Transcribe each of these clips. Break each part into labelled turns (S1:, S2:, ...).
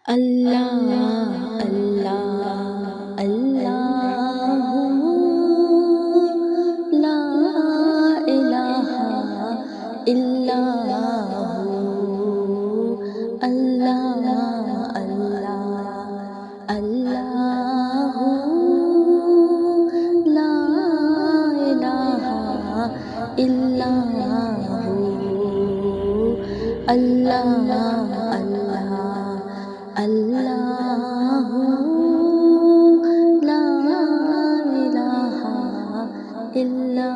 S1: اللہ اللہ اللہ لا الہ الا اللہ اللہ اللہ لا الہ الا اللہ اللہ اللہ لا الہ الا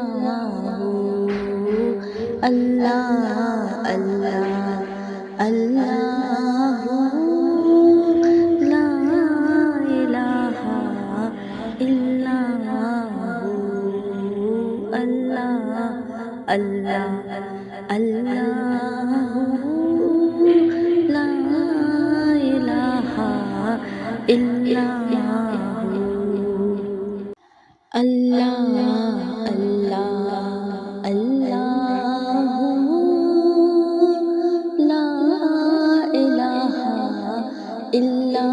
S1: اللہ اللہ اللہ لا الہ الا اللہ اللہ اللہ لا الہ الا اللہ اللہ اللہ لا الہ الا اللہ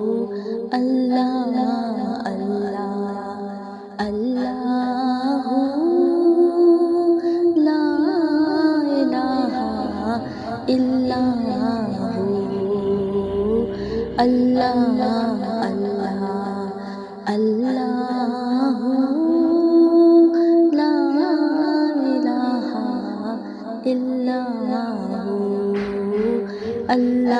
S1: اللہ اللہ لا الہ الا اللہ اللہ اللہ لا الہ الا اللہ اللہ اللہ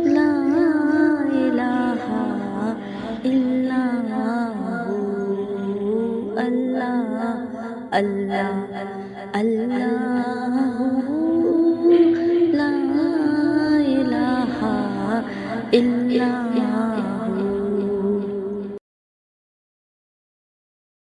S1: لا الہ الا اللہ اللہ اللہ لا الہ الا